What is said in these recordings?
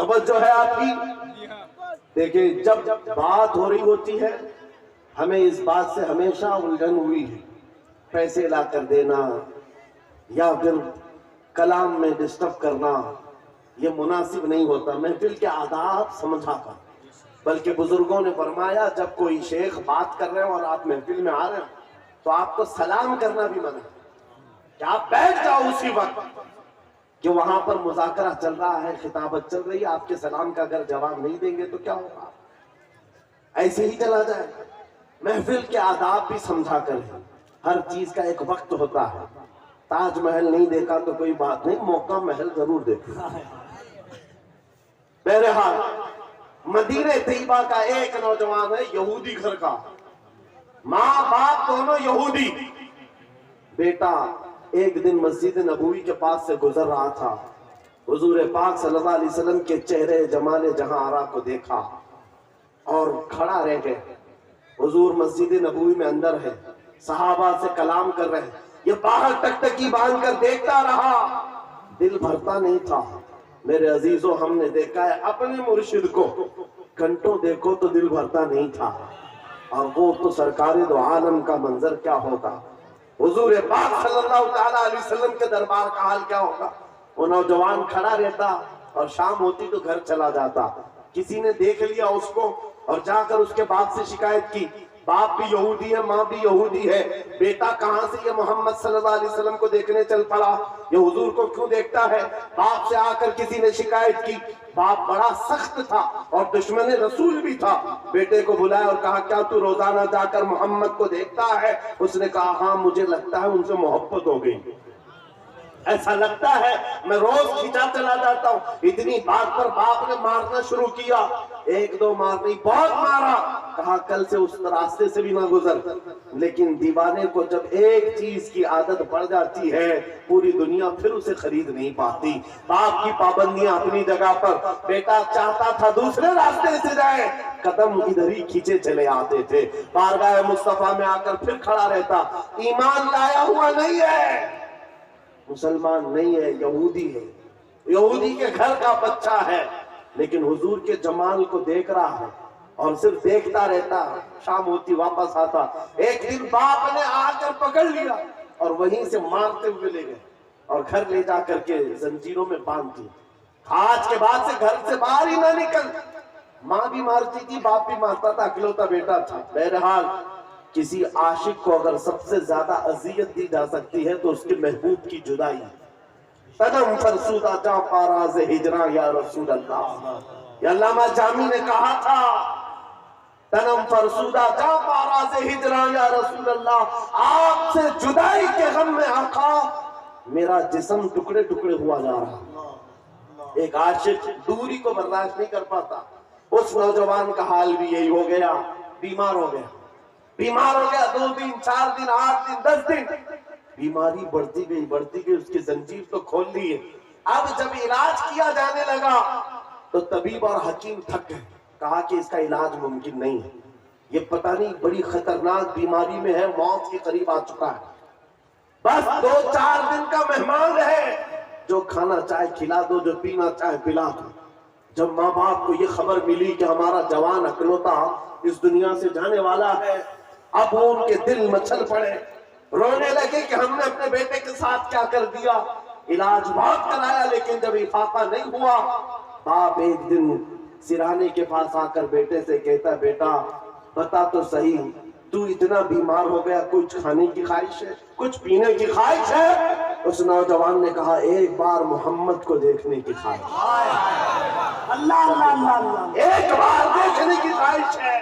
توجہ ہے آپ کی؟ دیکھیں جب بات ہو رہی ہوتی ہے ہمیں اس بات سے ہمیشہ الجھن ہوئی ہے، پیسے لا کر دینا یا پھر کلام میں ڈسٹرب کرنا یہ مناسب نہیں ہوتا۔ محفل کے آداب سمجھا کر، بلکہ بزرگوں نے فرمایا جب کوئی شیخ بات کر رہے ہیں اور آپ محفل میں آ رہے ہیں تو آپ کو سلام کرنا بھی منع ہے کہ آپ بیٹھ جاؤ اسی وقت کہ وہاں پر مذاکرہ چل رہا ہے، خطابت چل رہی ہے، آپ کے سلام کا اگر جواب نہیں دیں گے تو کیا ہوگا؟ ایسے ہی چلا جائے۔ محفل کے آداب بھی سمجھا کر ہے، ہر چیز کا ایک وقت ہوتا ہے۔ تاج محل نہیں دیکھا تو کوئی بات نہیں، موقع محل ضرور دیکھا۔ بہرحال مدینہ طیبہ کا ایک نوجوان ہے یہودی گھر کا، ماں باپ دونوں یہودی۔ بیٹا ایک دن مسجد نبوی کے پاس سے گزر رہا تھا، حضور پاک صلی اللہ علیہ وسلم کے چہرے جمال جہاں آرا کو دیکھا اور کھڑا رہ گئے۔ حضور مسجد نبوی میں اندر ہے، صحابہ سے کلام کر رہے ہیں، یہ باہر ٹکٹکی باندھ کر دیکھتا رہا، دل بھرتا نہیں تھا۔ میرے عزیزوں ہم نے دیکھا ہے اپنے مرشد کو گھنٹوں دیکھو تو دل بھرتا نہیں تھا، اور وہ تو سرکار دو عالم کا منظر کیا ہوگا، حضور پاک صلی اللہ تعالیٰ علیہ وسلم کے دربار کا حال کیا ہوگا۔ وہ نوجوان کھڑا رہتا اور شام ہوتی تو گھر چلا جاتا۔ کسی نے دیکھ لیا اس کو اور جا کر اس کے باپ سے شکایت کی، باپ بھی یہودی ہے، ماں بھی یہودی ہے، بیٹا کہاں سے یہ محمد صلی اللہ علیہ وسلم کو دیکھنے چل پڑا، یہ حضور کو کیوں دیکھتا ہے۔ باپ سے آ کر کسی نے شکایت کی، باپ بڑا سخت تھا اور دشمن رسول بھی تھا، بیٹے کو بلایا اور کہا کیا تو روزانہ جا کر محمد کو دیکھتا ہے؟ اس نے کہا ہاں مجھے لگتا ہے ان سے محبت ہو گئی، ایسا لگتا ہے میں روز کھینچا چلا جاتا ہوں۔ اتنی بات پر باپ نے مارنا شروع کیا، ایک دو مار نہیں بہت مارا، کہا کل سے اس راستے سے بھی نہ گزر۔ لیکن دیوانے کو جب ایک چیز کی عادت پڑ جاتی ہے پوری دنیا پھر اسے خرید نہیں پاتی۔ باپ کی پابندیاں اپنی جگہ پر، بیٹا چاہتا تھا دوسرے راستے سے جائے، قدم ادھر ہی کھینچے چلے آتے تھے۔ بارگاہ مصطفیٰ میں آ کر پھر کھڑا رہتا، ایمان لایا ہوا نہیں ہے، مسلمان نہیں ہے، یہودی ہے، یہودی کے گھر کا بچہ ہے، لیکن حضور کے جمال کو دیکھ رہا ہے اور صرف دیکھتا رہتا۔ شام ہوتی واپس آتا، ایک دن باپ نے آ کر پکڑ لیا اور وہیں سے مارتے ہوئے لے گئے اور گھر لے جا کر کے زنجیروں میں باندھ دی۔ آج کے بعد سے گھر سے باہر ہی نہ نکل۔ ماں بھی مارتی تھی، باپ بھی مارتا تھا، اکلوتا بیٹا تھا۔ بہرحال کسی عاشق کو اگر سب سے زیادہ اذیت دی جا سکتی ہے تو اس کے محبوب کی جدائی۔ تنم فرسودہ جاں پاراز ہجراں یا رسول اللہ، یہ علامہ جامی نے کہا تھا، تنم فرسودہ جاں پاراز ہجراں یا رسول اللہ، آپ سے جدائی کے غم میں آقا میرا جسم ٹکڑے ٹکڑے ہوا جا رہا۔ ایک عاشق دوری کو برداشت نہیں کر پاتا۔ اس نوجوان کا حال بھی یہی ہو گیا، بیمار ہو گیا، بیمار ہو گیا، 2 دن 4 دن 8 دن 10 دن، بیماری بڑھتی گئی، اس کی زنجیر تو کھول لی ہے۔ اب جب علاج کیا جانے لگا تو طبیب اور حکیم تھک گئے، کہا کہ اس کا علاج ممکن نہیں ہے، یہ پتہ نہیں بڑی خطرناک بیماری میں ہے، موت کے قریب آ چکا ہے، بس 2-4 دن کا مہمان ہے، جو کھانا چاہے کھلا دو، جو پینا چاہے پلا دو۔ جب ماں باپ کو یہ خبر ملی کہ ہمارا جوان اکلوتا اس دنیا سے جانے والا ہے، اب وہ ان کے دل مچل پڑے، رونے لگے کہ ہم نے اپنے بیٹے کے ساتھ کیا کر دیا۔ علاج بہت کرایا لیکن جب افاقہ نہیں ہوا، باپ ایک دن سرانے کے پاس آ کر بیٹے سے کہتا بیٹا بتا تو صحیح، تو اتنا بیمار ہو گیا، کچھ کھانے کی خواہش ہے، کچھ پینے کی خواہش ہے؟ اس نوجوان نے کہا ایک بار محمد کو دیکھنے کی خواہش، اللہ اللہ اللہ اللہ، ایک بار دیکھنے کی خواہش ہے۔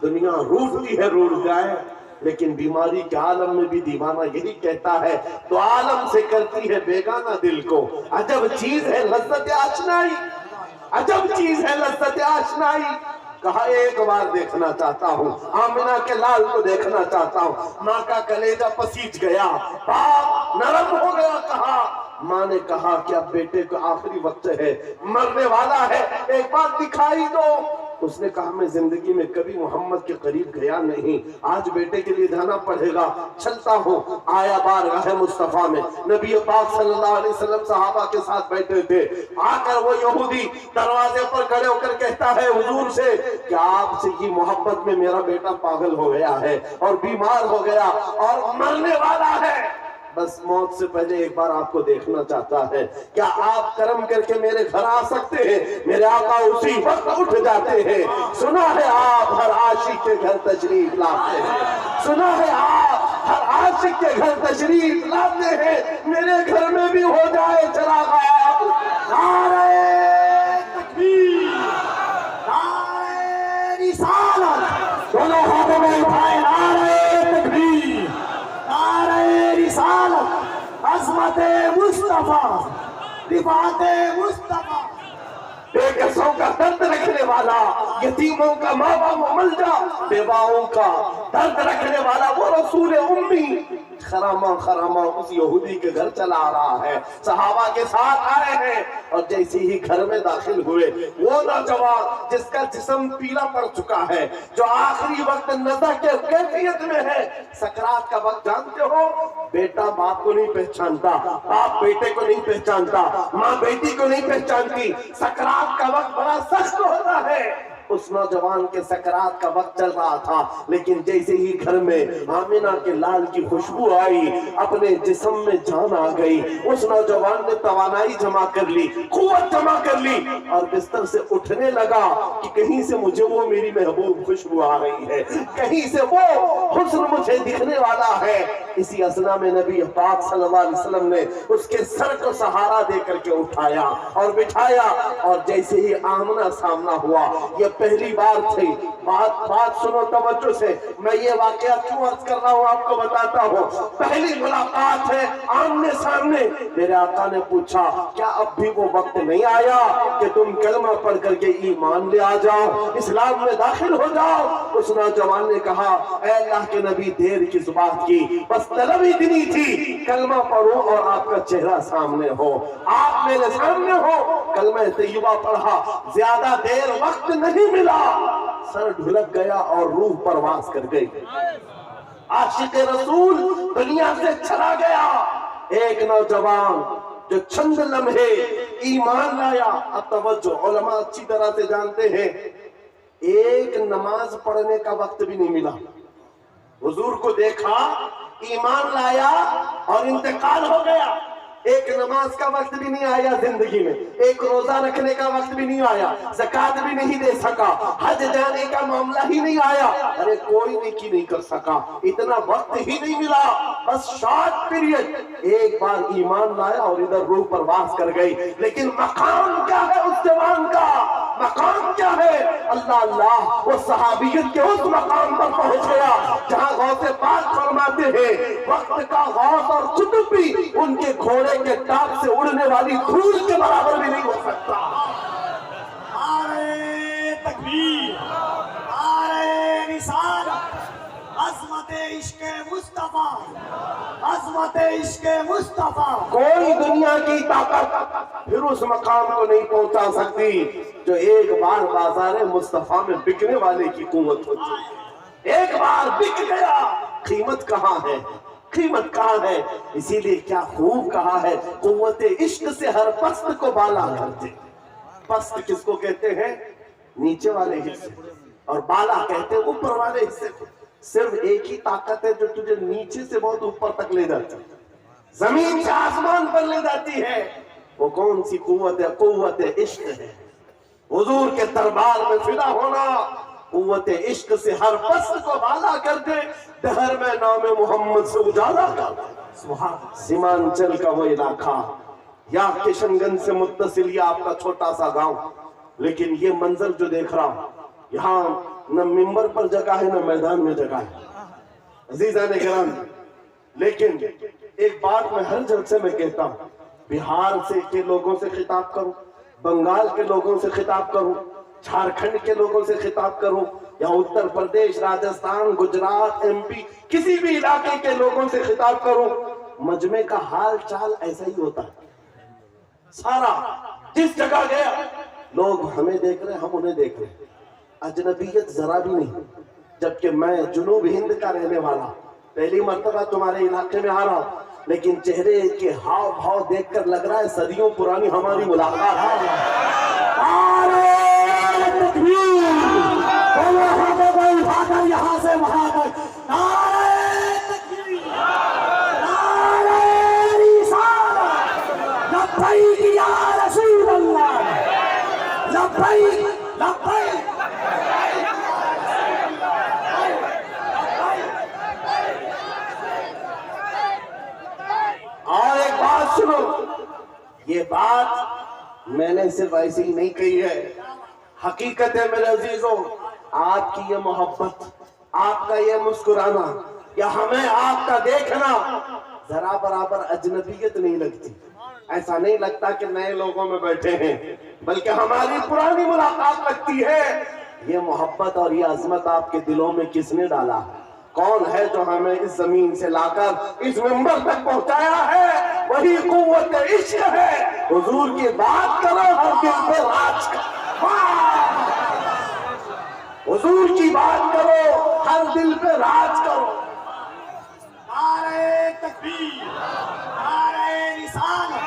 دنیا روٹتی ہے، روٹ جائے، لیکن بیماری کے عالم میں بھی دیوانہ یہی کہتا ہے تو عالم سے کرتی ہے بیگانہ دل کو، عجب چیز ہے لذت آشنائی، عجب چیز ہے لذت آشنائی۔ کہا ایک بار دیکھنا چاہتا ہوں، آمنہ کے لال کو دیکھنا چاہتا ہوں۔ ماں کا کلیجہ پسیج گیا، باپ نرم ہو گیا۔ کہا ماں نے کہا کہ اب بیٹے کو آخری وقت ہے، مرنے والا ہے، ایک بار دکھائی دو۔ اس نے کہا میں زندگی میں کبھی محمد کے قریب گیا نہیں، آج بیٹے کے لیے جانا پڑے گا، چلتا ہوں۔ آیا بارگاہ مصطفیٰ میں، نبی پاک صلی اللہ علیہ وسلم صحابہ کے ساتھ بیٹھے تھے، آ کر وہ یہودی دروازے پر کھڑے ہو کر کہتا ہے حضور سے کہ آپ سے کی محبت میں میرا بیٹا پاگل ہو گیا ہے اور بیمار ہو گیا اور مرنے والا ہے، بس موت سے پہلے ایک بار آپ کو دیکھنا چاہتا ہے، کیا آپ کرم کر کے میرے گھر آ سکتے ہیں؟ میرے آقا اسی وقت اٹھ جاتے ہیں۔ سنا ہے آپ ہر عاشق کے گھر تشریف لاتے ہیں، سنا ہے آپ ہر عاشق کے گھر تشریف لاتے ہیں، میرے گھر میں بھی ہو جائے چراغ۔ نعرہ تکبیر، نعرہ رسالت، دونوں ہاتھوں میں اٹھائے نعرہ تکبیر، نعرہ رسالت، عظمت مصطفیٰ، رفعت مصطفیٰ، بے کسوں کا درد رکھنے والا، یتیموں کا ماں باپ ملجا، بیواؤں کا درد رکھنے والا وہ رسول امی خرامہ خرامہ اس یہودی کے گھر چلا رہا ہے، صحابہ کے ساتھ آئے ہیں، اور جیسے ہی گھر میں داخل ہوئے وہ نوجوان جس کا جسم پیلا پڑ چکا ہے، جو آخری وقت نزع کے کیفیت میں ہے، سکرات کا وقت جانتے ہو، بیٹا باپ کو نہیں پہچانتا، باپ بیٹے کو نہیں پہچانتا، ماں بیٹی کو نہیں پہچانتی، سکرات کا وقت بڑا سخت ہوتا ہے۔ اس نوجوان کے سکرات کا وقت چل رہا تھا، لیکن جیسے ہی گھر میں آمنہ کے لال کی خوشبو آئی، اپنے جسم میں جان آ گئی، اس نوجوان نے توانائی جمع کر لی، قوت جمع کر لی، اور بستر سے اٹھنے لگا کہ کہیں سے مجھے وہ میری محبوب خوشبو آ رہی ہے، کہیں سے وہ حسن مجھے دکھنے والا ہے۔ اسی اثنا میں نبی پاک صلی اللہ علیہ وسلم نے اس کے سر کو سہارا دے کر کے اٹھایا اور بٹھایا، اور جیسے ہی آمنہ سامنا ہوا، یہ پہلی بار تھی، بات سنو توجہ سے، میں یہ واقعہ کیوں عرض کر رہا ہوں آپ کو بتاتا ہوں، پہلی ملاقات ہے آمنے سامنے، میرے آقا نے پوچھا کیا اب بھی وہ وقت نہیں آیا کہ تم کلمہ پڑھ کر کے ایمان لے آ جاؤ، اسلام میں داخل ہو جاؤ؟ اس نوجوان نے کہا اے اللہ کے نبی دیر کس بات کی، بس طلب اتنی تھی کلمہ پڑھو اور آپ کا چہرہ سامنے ہو، آپ میرے سامنے ہو۔ کلمہ طیبہ پڑھا، زیادہ دیر وقت نہیں ملا، سر ڈھلک گیا اور روح پرواز کر گئی، عاشق رسول دنیا سے چلا گیا۔ ایک نوجوان جو چند لمحے ایمان لایا، اب توجہ، علماء اچھی طرح سے جانتے ہیں، ایک نماز پڑھنے کا وقت بھی نہیں ملا، حضور کو دیکھا، ایمان لایا اور انتقال ہو گیا، ایک نماز کا وقت بھی نہیں آیا زندگی میں، ایک روزہ رکھنے کا وقت بھی نہیں آیا، زکوٰۃ بھی نہیں دے سکا، حج جانے کا معاملہ ہی نہیں آیا، ارے کوئی نیکی نہیں کر سکا، اتنا وقت ہی نہیں ملا، بس شارٹ پیریڈ، ایک بار ایمان لایا اور ادھر روح پرواز کر گئی۔ لیکن مقام کیا ہے اس جوان کا، مقام کیا ہے؟ اللہ اللہ، وہ صحابیت کے اس مقام پر پہنچ گیا جہاں غوث پاک فرماتے ہیں وقت کا غوث اور قطب بھی ان کے گھوڑے کے ٹاپ سے اڑنے والی دھول کے برابر بھی نہیں ہو سکتا۔ نعرہ تکبیر، نعرہ رسالت، عظمت عشق مصطفیٰ، عظمت عشق مصطفیٰ، کوئی دنیا کی طاقت پھر اس مقام کو نہیں پہنچا سکتی جو ایک بار بازار مصطفیٰ میں بکنے والے کی قوت ہوتی ہے۔ ایک بار بک گیا، قیمت کہاں ہے؟ قیمت کہاں ہے؟ اسی لیے کیا خوب کہا ہے، قوت عشق سے ہر پست کو بالا کرتے۔ پست کس کو کہتے ہیں؟ نیچے والے حصے، اور بالا کہتے ہیں اوپر والے حصے کو۔ صرف ایک ہی طاقت ہے جو تجھے نیچے سے بہت اوپر تک لے جاتی ہے، زمین سے آسمان پر لے جاتی ہے، وہ کون سی قوت ہے؟ قوت عشق ہے۔ حضور کے دربار میں فدا ہونا قوت عشق سے ہر پست کو بالا کر دے، دہر میں نام محمد سے اجالا کر دے۔ سیمانچل کا وہ علاقہ یا کشن گنج سے متصل یہ آپ کا چھوٹا سا گاؤں، لیکن یہ منظر جو دیکھ رہا ہوں، یہاں نہ ممبر پر جگہ ہے نہ میدان میں جگہ ہے، عزیزان کرام، لیکن ایک بات میں ہر جلسے میں کہتا ہوں، بہار سے کے لوگوں سے خطاب کروں، بنگال کے لوگوں سے خطاب کروں، جھارکھنڈ کے لوگوں سے خطاب کروں، یا اتر پردیش، راجستھان، گجرات، ایم پی، کسی بھی علاقے کے لوگوں سے خطاب کروں، مجمع کا حال چال ایسا ہی ہوتا ہے۔ سارا جس جگہ گیا لوگ ہمیں دیکھ رہے ہیں، ہم انہیں دیکھ رہے ہیں، اجنبیت ذرا بھی نہیں، جبکہ میں جنوب ہند کا رہنے والا، پہلی مرتبہ تمہارے علاقے میں آ رہا ہوں، لیکن چہرے کے ہاؤ بھاؤ دیکھ کر لگ رہا ہے صدیوں پرانی ہماری ملاقات ہے۔ یہاں سے وہاں تک لبیک یا رسول اللہ، لبیک لبیک۔ اور ایک بات سنو، یہ بات میں نے صرف ایسی ہی نہیں کہی ہے، حقیقت ہے میرے عزیزوں۔ آپ کی یہ محبت، آپ کا یہ مسکرانا یا ہمیں آپ کا دیکھنا ذرا برابر اجنبیت نہیں لگتی، ایسا نہیں لگتا کہ نئے لوگوں میں بیٹھے ہیں، بلکہ ہماری پرانی ملاقات لگتی ہے۔ یہ محبت اور یہ عظمت آپ کے دلوں میں کس نے ڈالا؟ کون ہے جو ہمیں اس زمین سے لا کر اس منبر تک پہنچایا ہے؟ وہی قوت عشق ہے۔ حضور کی بات کرو، ہر دل پہ راج کرو، حضور کی بات کرو، ہر دل پہ راج کرو۔ نعرہ تکبیر، نعرہ رسالت۔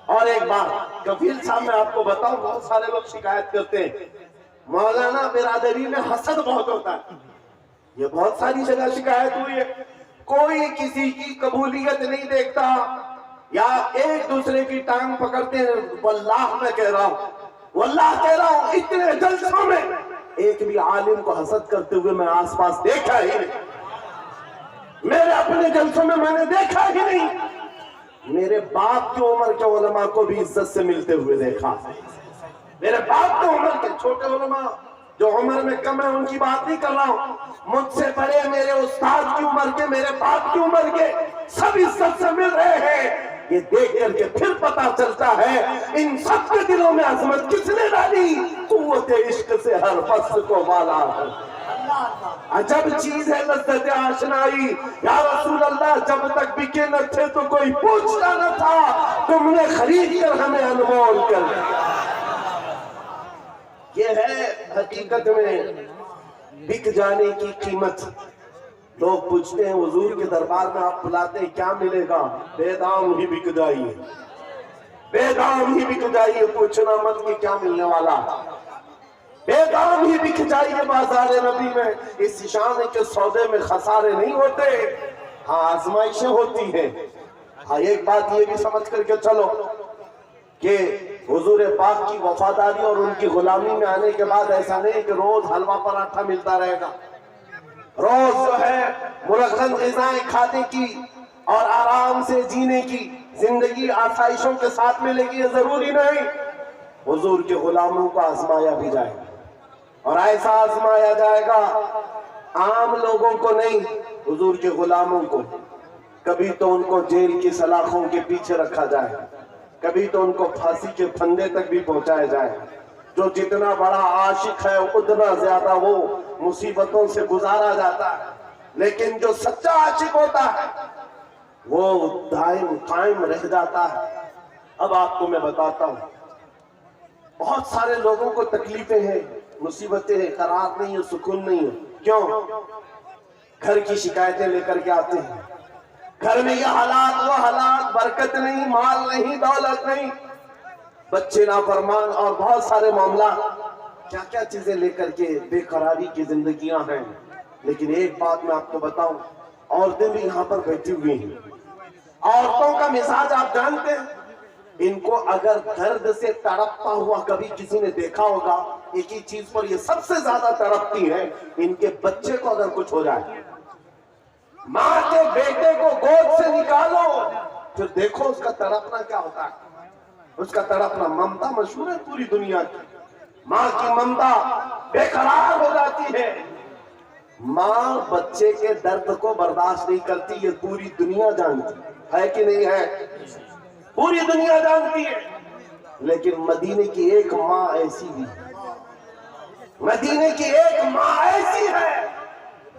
اور ایک بات کفیل صاحب میں آپ کو بتاؤں، بہت سارے لوگ شکایت کرتے ہیں مولانا برادری میں حسد بہت ہوتا ہے، یہ بہت ساری جگہ شکایت ہوئی ہے، کوئی کسی کی قبولیت نہیں دیکھتا یا ایک دوسرے کی ٹانگ پکڑتے ہیں۔ واللہ میں کہہ رہا ہوں، واللہ کہہ رہا ہوں، اتنے جلسوں میں ایک بھی عالم کو حسد کرتے ہوئے میں آس پاس دیکھا ہی نہیں، میرے اپنے جلسوں میں نے دیکھا ہی نہیں۔ میرے باپ کی عمر کے علماء کو بھی عزت سے ملتے ہوئے دیکھا، میرے باپ کی عمر کے چھوٹے علماء جو عمر میں کم ہے ان کی بات نہیں کر رہا ہوں، مجھ سے بڑے میرے استاد کی عمر کے، میرے باپ کی عمر کے، سب عزت سے مل رہے ہیں۔ یہ دیکھ کر کے پھر پتا چلتا ہے ان سب کے دلوں میں عظمت کس نے ڈالی؟ قوت عشق سے ہر فصل کو والا ہے۔ عجب چیز ہے لذت آشنائی، یا رسول اللہ جب تک بکے نہ تھے تو کوئی پوچھتا نہ تھا، تم نے خرید کر ہمیں انمول کر دیا۔ یہ ہے حقیقت میں بک جانے کی قیمت۔ لوگ پوچھتے ہیں حضور کے دربار میں آپ بلاتے ہیں کیا ملے گا؟ بے دام ہی بک جائیے، بے دام ہی بک جائیے، پوچھنا مت کہ کیا ملنے والا، بے دام ہی بک جائیے بازار نبی میں۔ اس شان کے سودے میں خسارے نہیں ہوتے، ہاں آزمائشیں ہوتی ہیں۔ ہاں ایک بات یہ بھی سمجھ کر کے چلو کہ حضور پاک کی وفاداری اور ان کی غلامی میں آنے کے بعد ایسا نہیں کہ روز حلوہ پراٹھا ملتا رہے گا، روز جو ہے مرغن غذائیں کھانے کی اور آرام سے جینے کی زندگی آسائشوں کے ساتھ ملے گی، یہ ضروری نہیں۔ حضور کے غلاموں کو آزمایا بھی جائے گا، اور ایسا آزمایا جائے گا عام لوگوں کو نہیں، حضور کے غلاموں کو۔ کبھی تو ان کو جیل کی سلاخوں کے پیچھے رکھا جائے، کبھی تو ان کو پھانسی کے پھندے تک بھی پہنچایا جائے۔ جو جتنا بڑا عاشق ہے اتنا زیادہ وہ مصیبتوں سے گزارا جاتا ہے، لیکن جو سچا عاشق ہوتا ہے وہ دائم قائم رہ جاتا ہے۔ اب آپ کو میں بتاتا ہوں، بہت سارے لوگوں کو تکلیفیں ہیں، مصیبتیں ہیں، قرار نہیں ہے، سکون نہیں ہے۔ کیوں؟ گھر کی شکایتیں لے کر کے آتے ہیں، گھر میں یہ حالات وہ حالات، برکت نہیں، مال نہیں، دولت نہیں، بچے نافرمان اور بہت سارے معاملات، کیا کیا چیزیں لے کر کے بے قراری کی زندگیاں ہیں۔ لیکن ایک بات میں آپ کو بتاؤں، عورتیں بھی یہاں پر بیٹھی ہوئی ہیں، عورتوں کا مزاج آپ جانتے ہیں، ان کو اگر درد سے تڑپتا ہوا کبھی کسی نے دیکھا ہوگا، ایک ہی چیز پر یہ سب سے زیادہ تڑپتی ہے، ان کے بچے کو اگر کچھ ہو جائے۔ ماں کے بیٹے کو گود سے نکالو پھر دیکھو اس کا تڑپنا کیا ہوتا ہے، اس کا تڑپنا۔ ممتا مشہور ہے پوری دنیا کی، ماں کی ممتا بے قرار ہو جاتی ہے۔ ماں بچے کے درد کو برداشت نہیں کرتی، یہ پوری دنیا جانتی ہے کہ نہیں ہے؟ پوری دنیا جانتی ہے۔ لیکن مدینے کی ایک ماں ایسی بھی ہے، مدینے کی ایک ماں ایسی ہے،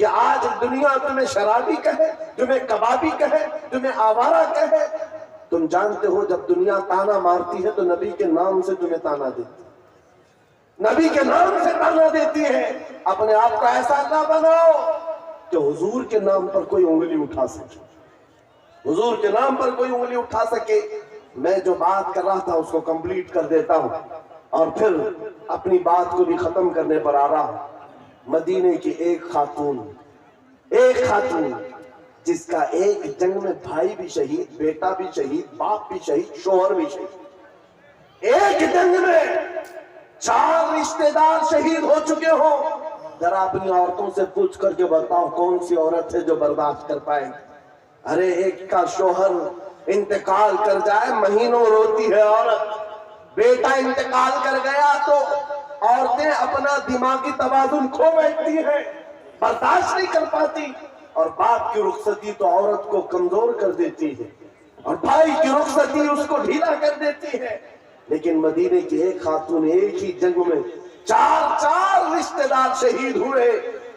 کہ آج دنیا تمہیں شرابی کہے، تمہیں کبابی کہے، تمہیں آوارہ کہے، تم جانتے ہو جب دنیا تانا مارتی ہے تو نبی کے نام سے تمہیں تانا دیتی ہے، نبی کے نام سے تانا دیتی ہے۔ اپنے آپ کو ایسا نہ بناؤ کہ حضور کے نام پر کوئی انگلی اٹھا سکے، حضور کے نام پر کوئی انگلی اٹھا سکے۔ میں جو بات کر رہا تھا اس کو کمپلیٹ کر دیتا ہوں اور پھر اپنی بات کو بھی ختم کرنے پر آ رہا ہوں۔ مدینے کی ایک خاتون جس کا ایک جنگ میں بھائی بھی شہید، بیٹا بھی شہید، باپ بھی شہید، شوہر بھی شہید، ایک جنگ میں 4 رشتہ دار شہید ہو چکے ہوں۔ ذرا اپنی عورتوں سے پوچھ کر کے بتاؤ کون سی عورت ہے جو برداشت کر پائے؟ ارے ایک کا شوہر انتقال کر جائے مہینوں روتی ہے عورت، بیٹا انتقال کر گیا تو عورتیں اپنا دماغی توازن کھو بیٹھتی ہیں، برداشت نہیں کر پاتی، اور باپ کی رخصتی تو عورت کو کمزور کر دیتی ہے، اور بھائی کی رخصتی اس کو ڈھیلا کر دیتی ہے۔ لیکن مدینے کی ایک خاتون ایک ہی جنگ میں 4 رشتہ دار شہید ہوئے۔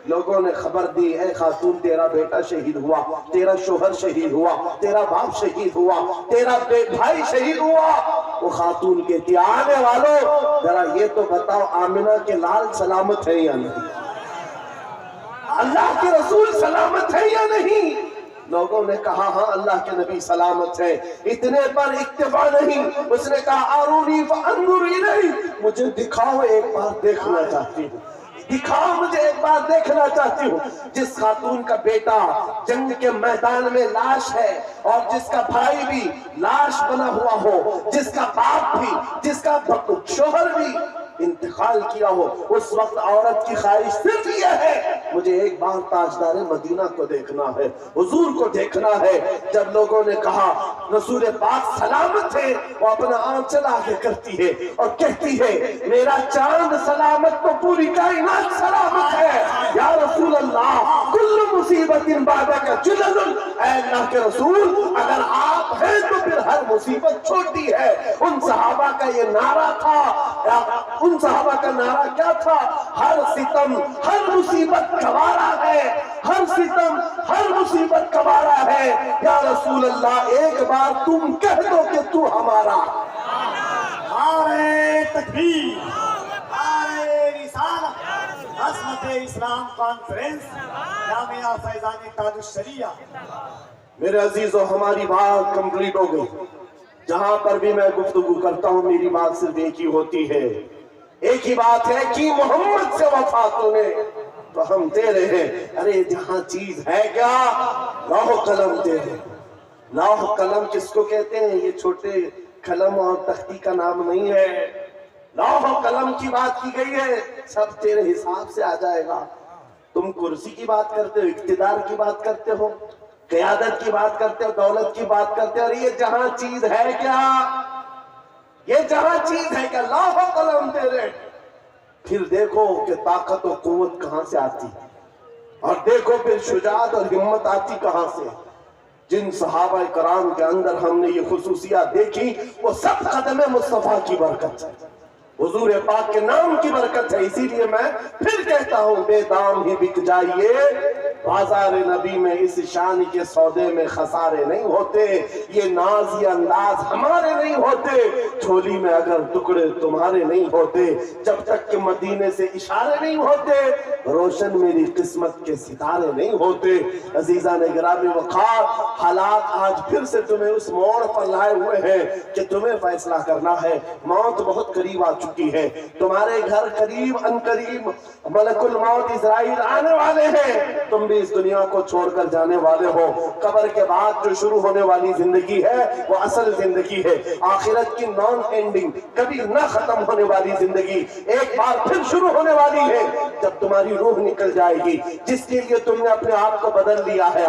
لوگوں نے خبر دی، اے خاتون تیرا بیٹا شہید ہوا، تیرا شوہر شہید ہوا، تیرا باپ شہید ہوا، تیرا بھائی شہید ہوا۔ وہ خاتون کہتی آنے والوں ذرا یہ تو بتاؤ آمنہ کے لال سلامت ہے یا نہیں؟ اللہ کے رسول سلامت ہے یا نہیں؟ لوگوں نے کہا ہاں اللہ کے نبی سلامت ہے۔ اتنے پر اکتفا نہیں، اس نے کہا آرونی فانظر الیہ، مجھے دکھاؤ ایک بار دیکھنا چاہتی ہوں، دکھاؤ مجھے ایک بار دیکھنا چاہتی ہوں۔ جس خاتون کا بیٹا جنگ کے میدان میں لاش ہے اور جس کا بھائی بھی لاش بنا ہوا ہو، جس کا باپ بھی، جس کا شوہر بھی انتقال کیا ہو، اس وقت عورت کی خواہش صرف یہ ہے مجھے ایک بار تاجدار مدینہ کو دیکھنا ہے، حضور کو دیکھنا ہے۔ جب لوگوں نے کہا رسول پاک سلامت ہے، وہ اپنا آنچل آگے کرتی ہے اور کہتی ہے میرا چاند سلامت تو پوری کائنات سلامت ہے یا رسول اللہ، کل مصیبت بعدک جلل، اے اللہ کے رسول اگر آپ ہیں تو پھر ہر مصیبت چھوٹی ہے۔ ان صحابہ کا یہ نعرہ تھا، ان صحابہ کا نعرہ کیا تھا؟ ہر ستم ہر مصیبت گوارا ہے، ہر ستم ہر مصیبت گوارا ہے یا رسول اللہ ایک بار تم کہہ دو کہ تو ہمارا۔ نعرہ تکبیر، نعرہ رسالت، عظمت اسلام کانفرنس، جامعہ فیضان تاج الشریعہ۔ میرے عزیزو ہماری بات کمپلیٹ ہو گئی۔ جہاں پر بھی میں گفتگو کرتا ہوں میری بات صرف ایک ہی ہوتی ہے، ایک ہی بات ہے کہ محمد سے وفا تو نے تو ہم تیرے ہیں۔ ارے جہاں چیز ہے کیا؟ لوح قلم تیرے۔ لوح قلم کس کو کہتے ہیں؟ یہ چھوٹے قلم اور تختی کا نام نہیں ہے، لوح قلم کی بات کی گئی ہے، سب تیرے حساب سے آ جائے گا۔ تم کرسی کی بات کرتے ہو، اقتدار کی بات کرتے ہو، قیادت کی بات کرتے ہو، دولت کی بات کرتے ہو، اور یہ جہاں چیز ہے کیا؟ یہ جہاں چیز ہے کیا؟ لوح قلم تیرے۔ پھر دیکھو کہ طاقت و قوت کہاں سے آتی، اور دیکھو پھر شجاعت اور ہمت آتی کہاں سے۔ جن صحابہ کرام کے اندر ہم نے یہ خصوصیات دیکھی وہ سب قدم مصطفیٰ کی برکت ہے، حضور پاک کے نام کی برکت ہے۔ اسی لیے میں پھر کہتا ہوں بے دام ہی بک جائیے، بازار نبی میں اس شان کے سودے میں خسارے نہیں ہوتے، یہ ناز یہ انداز ہمارے نہیں ہوتے، جھولی میں اگر ٹکڑے تمہارے نہیں ہوتے، جب تک کہ مدینے سے اشارے نہیں ہوتے روشن میری قسمت کے ستارے نہیں ہوتے۔ عزیزان گرامی وقار، حالات آج پھر سے تمہیں اس موڑ پر لائے ہوئے ہیں کہ تمہیں فیصلہ کرنا ہے۔ موت بہت قریب آ چکی ہے، تمہارے گھر قریب ان قریب ملک الموت اسرائیل آنے والے ہیں، تم بھی اس دنیا کو چھوڑ کر جانے والے ہو۔ قبر کے بعد جو شروع ہونے والی زندگی ہے وہ اصل زندگی ہے، آخرت کی نان اینڈنگ کبھی نہ ختم ہونے والی زندگی ایک بار پھر شروع ہونے والی ہے جب تمہاری روح نکل جائے گی، جس کے لیے تم نے اپنے آپ کو بدل لیا ہے۔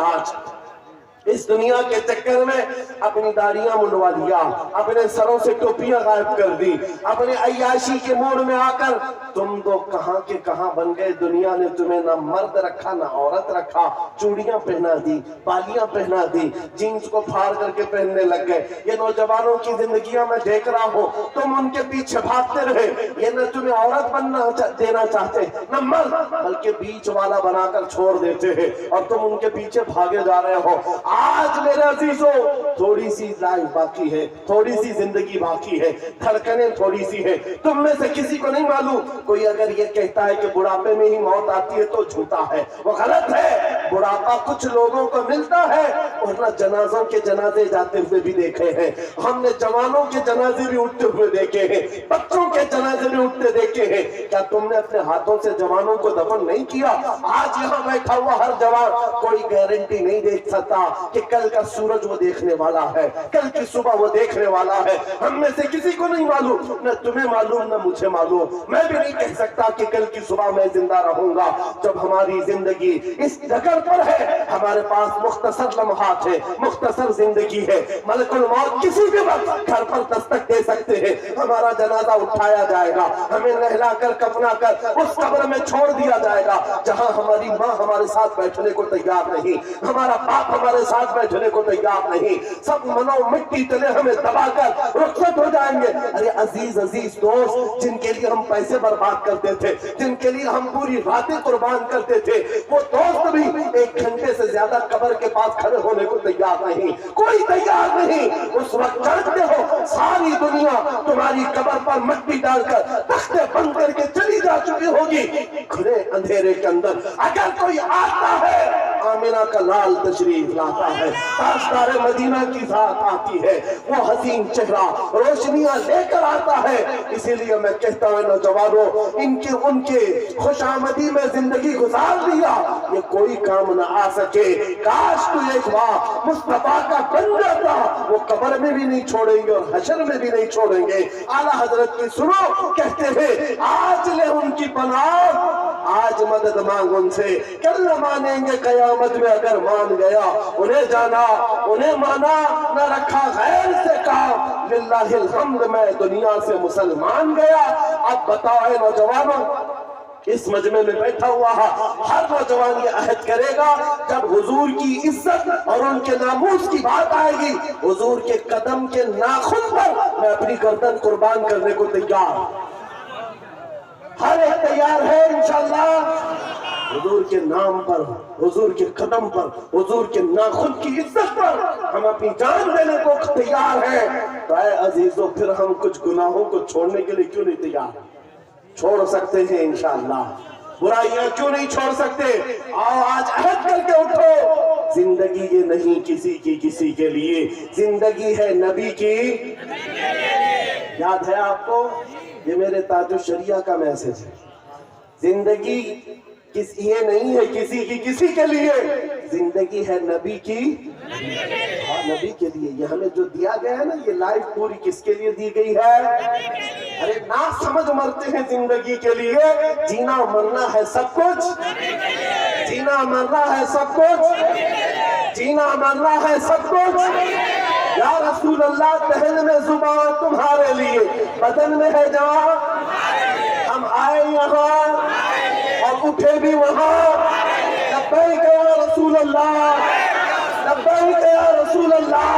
اس دنیا کے چکر میں اپنی داڑیاں منڈوا لیا، اپنے سروں سے ٹوپیاں غائب کر دی، اپنے عیاشی کے موڑ میں آ کر تم تو کہاں کے کہاں بن گئے۔ دنیا نے تمہیں نہ مرد رکھا نہ عورت رکھا، چوڑیاں پہنا دی، بالیاں پہنا دی، جینز کو پھاڑ کر کے پہننے لگ گئے۔ یہ نوجوانوں کی زندگیاں میں دیکھ رہا ہوں، تم ان کے پیچھے بھاگتے رہے۔ یہ نہ تمہیں عورت بننا دینا چاہتے نہ مرد، بلکہ بیچ والا بنا کر چھوڑ دیتے ہیں اور تم ان کے پیچھے بھاگے جا رہے ہو۔ آج میرے عزیزوں تھوڑی سی لائف باقی ہے، تھوڑی سی زندگی باقی ہے، دھڑکنیں تھوڑی سی ہے۔ تم میں سے کسی کو نہیں معلوم، کوئی اگر یہ کہتا ہے کہ بڑھاپے میں ہی موت آتی ہے تو جھوٹا ہے، وہ غلط ہے۔ بڑھاپا کچھ لوگوں کو ملتا ہے، ورنہ جنازوں کے جنازے جاتے ہوئے بھی دیکھے ہیں ہم نے، جوانوں کے جنازے بھی اٹھتے ہوئے دیکھے ہیں، بچوں کے جنازے بھی اٹھتے دیکھے ہیں۔ کیا تم نے اپنے ہاتھوں سے جوانوں کو دفن نہیں کیا؟ آج یہاں بیٹھا ہوا ہر جوان کوئی گارنٹی نہیں دیکھ سکتا کہ کل کا سورج وہ دیکھنے والا ہے، کل کی صبح وہ دیکھنے والا ہے۔ ہم میں سے کسی کو نہیں معلوم، نہ تمہیں معلوم نہ مجھے معلوم۔ میں بھی نہیں کہہ سکتا کہ کل کی صبح میں زندہ رہوں گا۔ جب ہماری زندگی اس ڈگر پر ہے، ہمارے پاس مختصر لمحات ہے، مختصر زندگی ہے، ملک الموت کسی بھی وقت گھر پر دستک دے سکتے ہیں۔ ہمارا جنازہ اٹھایا جائے گا، ہمیں نہلا کر کفنا کر اس قبر میں چھوڑ دیا جائے گا جہاں ہماری ماں ہمارے ساتھ بیٹھنے کو تیار نہیں، ہمارا باپ ہمارے ساتھ بیٹھنے کو تیار نہیں، سب منو مٹی تلے ہمیں دبا کر رخصت ہو جائیں گے۔ ارے عزیز دوست، جن کے لیے ہم پیسے برباد کرتے تھے، جن کے لیے ہم پوری راتیں قربان کرتے تھے، وہ دوست بھی 1 گھنٹے سے زیادہ قبر کے پاس کھڑے ہونے کو تیار نہیں، کوئی تیار نہیں۔ اس وقت جانتے ہو ساری دنیا تمہاری قبر پر مٹی ڈال کر تختے بند کر کے چلی جا چکی ہوگی کھلے اندھیرے کے اندر۔ اگر کوئی آتا ہے، آمینہ کا لال تشریف لاتا ہے، تاجدار مدینہ کی ذات آتی ہے، وہ حسین چہرہ روشنیاں لے کر آتا ہے۔ اسی لیے میں کہتا ہوں نوجوانوں، ان کے خوش آمدی میں زندگی گزار دیا، یہ کوئی کام نہ آ سکے۔ کاش تو ایک بار مصطفیٰ کا بن جاتا، وہ قبر میں بھی نہیں چھوڑیں گے اور حشر میں بھی نہیں چھوڑیں گے۔ اعلیٰ حضرت کی سنو، کہتے ہیں آج لے ان کی پناہ، آج مدد مانگ ان سے، کل نہ مانیں گے قیامت میں اگر مان گیا۔ انہیں جانا انہیں مانا، نہ رکھا غیر سے کام، للہ الحمد میں دنیا سے مسلمان گیا۔ اب بتاؤ اے نوجوانوں، اس مجمع میں بیٹھا ہوا ہر نوجوان یہ عہد کرے گا، جب حضور کی عزت اور ان کے ناموس کی بات آئے گی، حضور کے قدم کے ناخن پر میں اپنی گردن قربان کرنے کو تیار۔ ہر ایک تیار ہے انشاءاللہ۔ حضور کے نام پر، حضور کے قدم پر، حضور کے ناخن کی عزت پر ہم اپنی جان دینے کو تیار ہیں۔ تو اے عزیزو، پھر ہم کچھ گناہوں کو چھوڑنے کے لیے کیوں نہیں تیار؟ چھوڑ سکتے ہیں انشاءاللہ، برائیاں کیوں نہیں چھوڑ سکتے؟ آؤ آج عہد کر کے اٹھو، زندگی یہ نہیں کسی کے لیے، زندگی ہے نبی کی۔ یاد ہے آپ کو؟ یہ میرے تاج الشریعہ کا میسج ہے، زندگی یہ نہیں ہے کسی کے لیے، زندگی ہے نبی کی اور نبی کے لیے۔ یہ ہمیں جو دیا گیا ہے نا، یہ لائف پوری کس کے لیے دی گئی ہے؟ ارے نہ سمجھ مرتے ہیں زندگی کے لیے، جینا مرنا ہے سب کچھ، جینا مرنا ہے سب کچھ، جینا مرنا ہے سب کچھ۔ یا رسول اللہ، دہن میں زبان تمہارے لیے، بدن میں ہے جان، ہم آئے یہاں اور اٹھے بھی وہاں۔ لبیک یا رسول اللہ، لبیک یا رسول اللہ،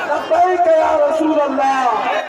لبیک یا رسول اللہ۔